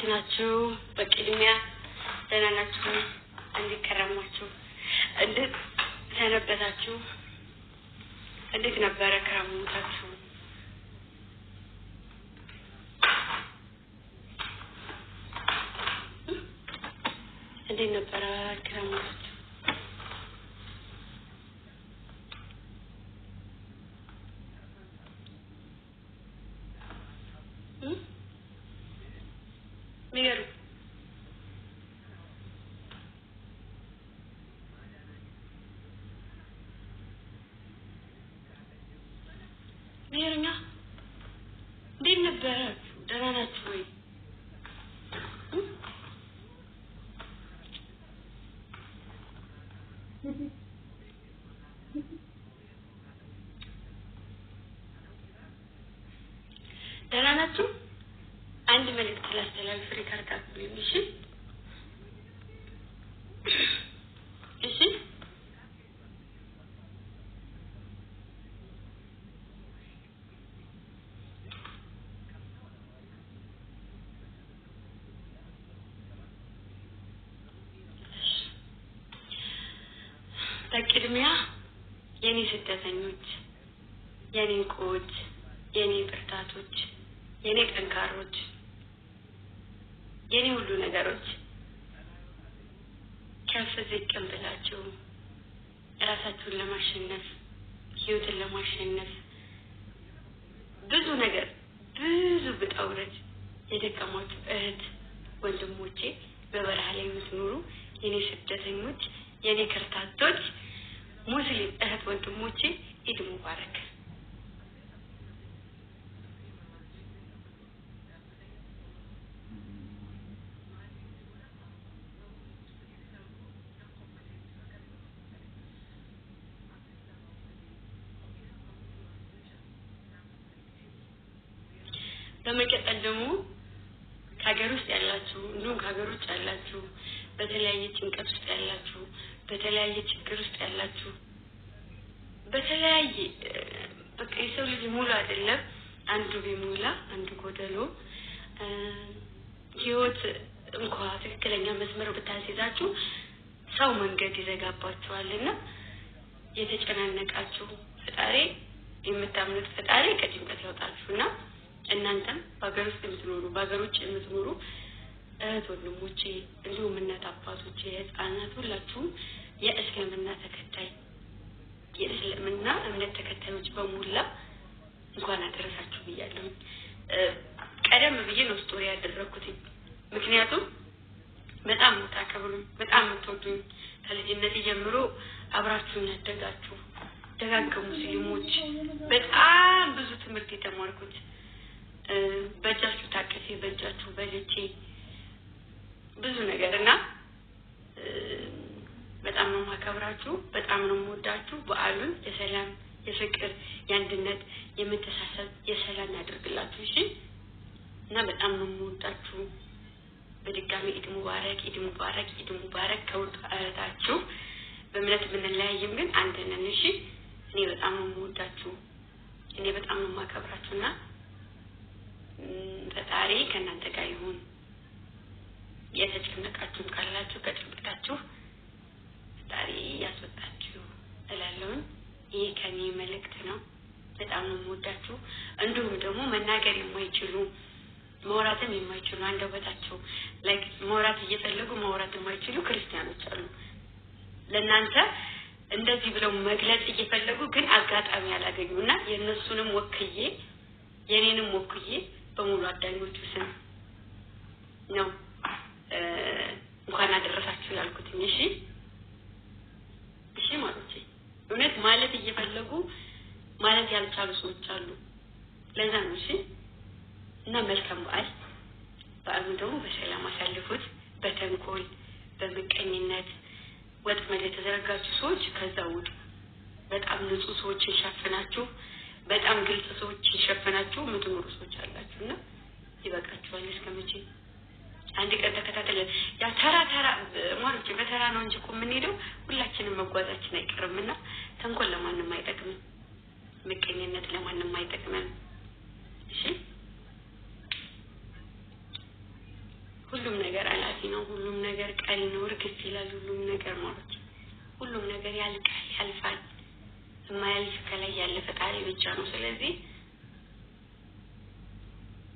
ናችሁ? በቅድሚያ ደህና ናችሁ? እንዴት ከረማችሁ? እንዴት ሰነበታችሁ? እንዴት ነበር ክረምታችሁ? እንዴት ነበር ክረምታችሁ? Mir Mirna din nabara dana chui dana chui عندي ملك ثلاثة آلاف فريق هركات بيمشي إيشي تكرميا يعني ستة ثانيوت يعني كود يعني برتاتوت يعني كنكاروت የኔ ሁሉ ነገሮች ከፍ ዝቅም ብላችሁ ራሳችሁን ለማሸነፍ ህይወትን ለማሸነፍ ብዙ ነገር ብዙ ብጣውረት የደከማችሁ እህት ወንድሞቼ በበረሃ ላይ የምትኖሩ የኔ ስደተኞች የኔ ከርታቶች ሙስሊም እህት ወንድሞቼ ኢድ ሙባረክ በመቀጠል ደግሞ ከሀገር ውስጥ ያላችሁ እንዲሁም ከሀገር ውጭ ያላችሁ በተለያየ ጭንቀት ውስጥ ያላችሁ በተለያየ ችግር ውስጥ ያላችሁ በተለያየ በቃ የሰው ልጅ ሙሉ አይደለም አንዱ ቢሞላ አንዱ ጎደሎ ህይወት እንኳን ትክክለኛ መስመር ብታስይዛችሁ ሰው መንገድ ይዘጋባችኋልና የተጨናነቃችሁ ፈጣሪ የምታምኑት ፈጣሪ ከጭንቀት ያወጣችሁና እናንተም በአገር ውስጥ የምትኖሩ በአገር ውጭ የምትኖሩ እህት ወንድሞቼ እንዲሁም እናት አባቶቼ ህፃናት ሁላችሁም የእስልምና ተከታይ የእስልምና እምነት ተከታዮች በሙላ እንኳን አደረሳችሁ ብያለሁ። ቀደም ብዬ ነው ስቶሪ ያደረኩት ምክንያቱም በጣም ታከብሩኝ በጣም ተወዱኝ ከልጅነቴ ጀምሮ አብራችሁኝ ያደጋችሁ ደጋግ ሙስሊሞች በጣም ብዙ ትምህርት የተማርኩት በእጃችሁ ታቀፌ በእጃችሁ በልቼ ብዙ ነገርና በጣም ነው ማከብራችሁ በጣም ነው የምወዳችሁ በዓሉን የሰላም የፍቅር የአንድነት የመተሳሰብ የሰላም ያድርግላችሁ እሺ እና በጣም ነው የምወዳችሁ በድጋሚ ኢድ ሙባረክ ኢድ ሙባረክ ኢድ ሙባረክ ከወጣታችሁ በእምነት ብንለያይም ግን አንድ ነን እሺ እኔ በጣም ነው የምወዳችሁ እኔ በጣም ነው ማከብራችሁና ፈጣሪ ከእናንተ ጋር ይሁን የተጨነቃችሁ ካላችሁ ከጭንቀታችሁ ፈጣሪ ያስወጣችሁ እላለሁ ይሄ ከኔ መልእክት ነው በጣም ነው የምወዳችሁ እንዲሁም ደግሞ መናገር የማይችሉ ማውራትም የማይችሉ አንደበታቸው ላይክ ማውራት እየፈለጉ ማውራት የማይችሉ ክርስቲያኖች አሉ ለእናንተ እንደዚህ ብለው መግለጽ እየፈለጉ ግን አጋጣሚ ያላገኙና የነሱንም ወክዬ የኔንም ወክዬ በሙሉ አዳኞቹ ስም ነው እንኳን አደረሳችሁ ያልኩት እሺ እሺ ማለት እየፈለጉ ማለት ያልቻሉ ሰዎች አሉ ለዛ ነው እሺ እና መልካም በዓሉ ደግሞ በሰላም አሳልፉት በተንኮል በመቀኝነት ወጥመድ የተዘረጋችሁ ሰዎች ከዛ ውጡ በጣም ንጹህ ሰዎች ይሸፍናችሁ በጣም ግልጽ ሰዎች ይሸፍናችሁ ምትኖሩ ሰዎች አላችሁና ይበቃችኋል እስከመቼ አንድ ቀን ተከታተለ ያ ተራ ማለት በተራ ነው እንጂ ምን ሄደው ሁላችንም መጓዛችን አይቀርምና ተንኮል ለማንንም አይጠቅምም መቀኝነት ለማንንም አይጠቅምም እሺ ሁሉም ነገር አላፊ ነው ሁሉም ነገር ቀሪ ነው ርክስ ይላል ሁሉም ነገር ማለት ሁሉም ነገር ያልቃል ያልፋል የማያልፍ ከላይ ያለ ፈጣሪ ብቻ ነው ስለዚህ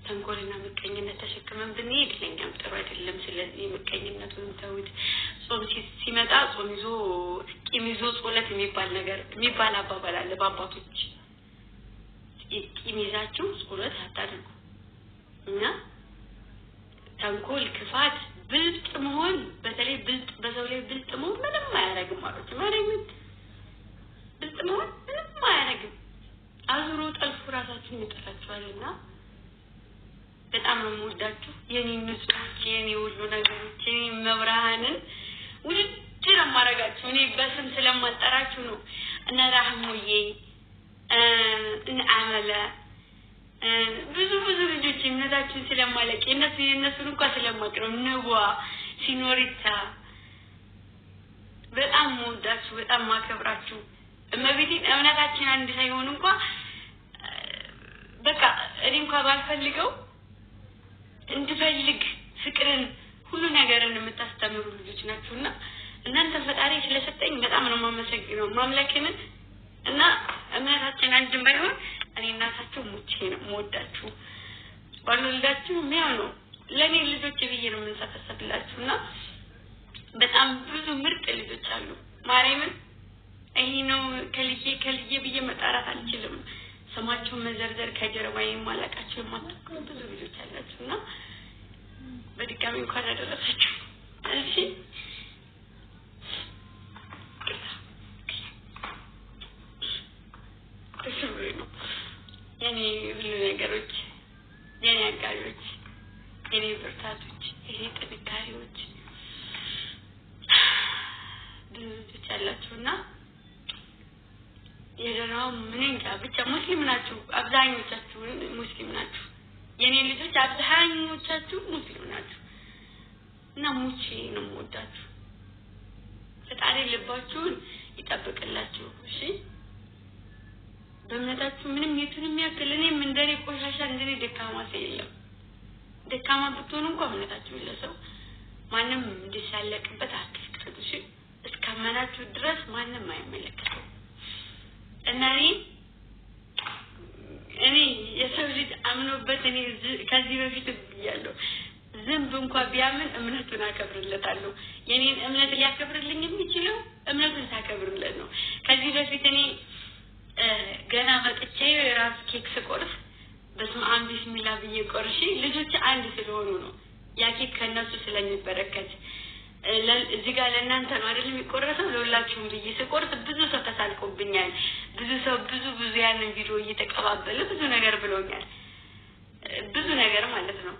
ተንኮልና ምቀኝነት ተሸክመን ብንሄድ ለኛም ጥሩ አይደለም ስለዚህ ምቀኝነቱን ተውት ጾም ሲመጣ ጾም ይዞ ቂም ይዞ ጾለት የሚባል አባባል አለ በአባቶች ቂም ይዛችሁ ጾለት አታድርጉ እና ተንኮል ክፋት ብልጥ መሆን በተለይ ብልጥ በሰው ላይ ብልጥ መሆን ምንም አያረግም ማለት ነው ብልጥ መሆን ምንም አያረግም አዙሮ ጠልፎ ራሳችሁን ይጠላችኋልና በጣም ነው የምወዳችሁ የኔ ንጹህ የኔ ሁሉ ነገሮች የኔ መብራሃንን ውድድር አማረጋችሁ እኔ በስም ስለማጠራችሁ ነው እና ራህሙዬ አመለ ብዙ ልጆች እምነታችን ስለማለቅ የነሱን እንኳን ስለማቅረብ ነዋ ሲኖሪታ በጣም ወዳችሁ በጣም ማከብራችሁ እመቤቴን እምነታችን አንድ ሳይሆን እንኳን በቃ እኔ እንኳን ባልፈልገው እንድፈልግ ፍቅርን ሁሉ ነገርን የምታስተምሩ ልጆች ናችሁና እናንተ ፈጣሪ ስለሰጠኝ በጣም ነው ማመሰግነው ማምለክን እና እምነታችን አንድ ባይሆን እኔ እናታችሁ ሙቼ ነው ወዳችሁ ባልወልዳችሁ ምን ነው ለኔ ልጆች ብዬ ነው የምንሳተፍላችሁና በጣም ብዙ ምርጥ ልጆች አሉ ማርያምን ይሄ ነው ከልዬ ብዬ መጣራት አልችልም ስማቸው መዘርዘር ከጀርባዬ ማላቃቸው ማጥቆ ብዙ ልጆች አላችሁና በድጋሚ እንኳን አደረሳችሁ እሺ የኔ ሁሉ ነገሮች የኔ አጋዦች የኔ ብርታቶች የኔ ጥንካሬዎች ብዙ ልጆች አላችሁና የደራው ምንኛ ብቻ ሙስሊም ናችሁ አብዛኞቻችሁ ሙስሊም ናችሁ የኔ ልጆች አብዛኞቻችሁ ሙስሊም ናችሁ እና ሙቼ ነው የምወዳችሁ ፈጣሪ ልባችሁን ይጠብቅላችሁ እሺ በእምነታችሁ ምንም የቱንም ያክል እኔም እንደኔ ቆሻሻ እንደኔ ደካማ የለም ደካማ ብትሆኑ እንኳን እምነታችሁ ለሰው ማንም እንዲሳለቅበት አትፍቀዱ እሺ እስከመናችሁ ድረስ ማንም አይመለከተው እና እኔ የሰው ልጅ አምኖበት እኔ ከዚህ በፊት ያለው ዝንብ እንኳን ቢያምን እምነቱን አከብርለታለሁ የኔን እምነት ሊያከብርልኝ የሚችለው እምነቱን ታከብርለት ነው ከዚህ በፊት እኔ ገና መጥቼ ራስ ኬክ ስቆርስ በስመ አብ ቢስሚላህ ብዬ ቆርሺ ልጆች አንድ ስለሆኑ ነው ያ ኬክ ከነሱ ስለሚበረከት እዚህ ጋር ለእናንተ ነው አይደል የሚቆረሰው ለሁላችሁም ብዬ ስቆርስ ብዙ ሰው ተሳልቆብኛል ብዙ ሰው ብዙ ያንን ቪዲዮ እየተቀባበለ ብዙ ነገር ብሎኛል ብዙ ነገር ማለት ነው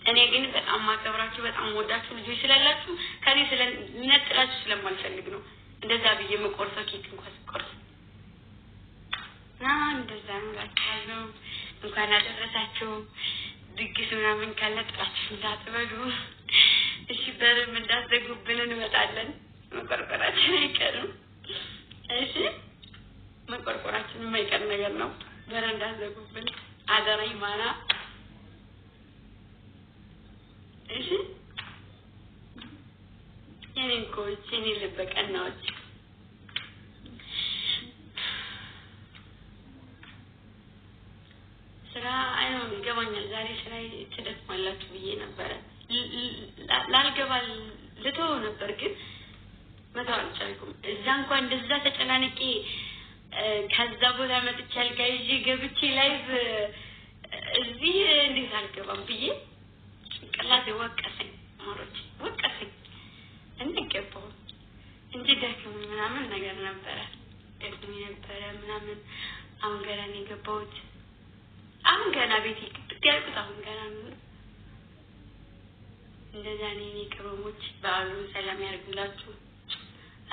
እኔ ግን በጣም ማከብራችሁ በጣም ወዳችሁ ልጆች ስላላችሁ ከኔ ስለነጥላችሁ ስለማልፈልግ ነው እንደዛ ብዬ መቆርሰው ኬክ እንኳን ስቆርስ እንደዛ ነው ላችኋለሁ እንኳን አደረሳችሁ ድግስ ምናምን ካለ ጥላችሁ እንዳትበሉ እሺ በረም እንዳትዘጉብን እንመጣለን መቆርቆራችን አይቀርም እሺ መቆርቆራችን የማይቀር ነገር ነው በረም እንዳትዘጉብን አደራ ይማና እሺ የኔን ኮች የኔ ልበቀናዎች ስራ አይኖር ይገባኛል ዛሬ ስራ ተደክማላችሁ ብዬ ነበር ላልገባል ልተው ነበር ግን መተው አልቻልኩም እዛ እንኳን እንደዛ ተጨናንቄ ከዛ ቦታ መጥቻል ጋይጂ ገብቼ ላይቭ እዚህ እንዴት አልገባም ብዬ ጭንቅላቴ ወቀሰኝ ማሮች ወቀሰኝ እንገባው እንጂ ደክሞ ምናምን ነገር ነበር ደክሞ ነበር ምናምን አሁን ገና ነው የገባሁት አሁን ገና ቤት ይያልኩት አሁን ገና ነው እንደዛ ነኝ ከበሞች ባሉ ሰላም ያርግላችሁ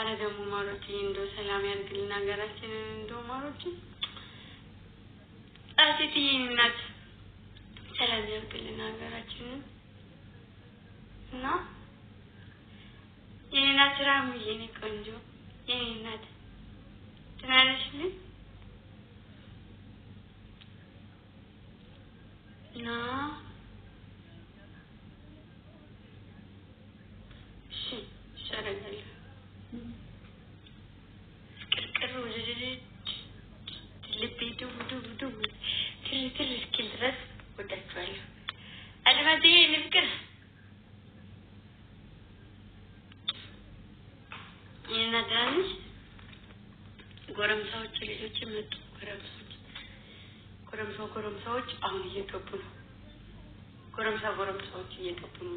አረ ደግሞ ማሮች እንደው ሰላም ያርግልና ሀገራችን እንደው ማሮች አሲቲዬ እናት ሰላም ያርግልና ሀገራችን እና የኔና ስራም የኔ ቆንጆ የኔ እናት ተናለሽልኝ ሸረጋለ ቅርቅር ወደዚህ ልቤ ዱብ ዱብ ዱብ ትር እስኪል ድረስ ወዳችኋለሁ አድማቴ ንፍቅር የናዳንስ ጎረምሳዎች ልጆች መጡ ጎረምሳዎች አሁን እየገቡ ነው ጎረምሳዎች እየገቡ ነው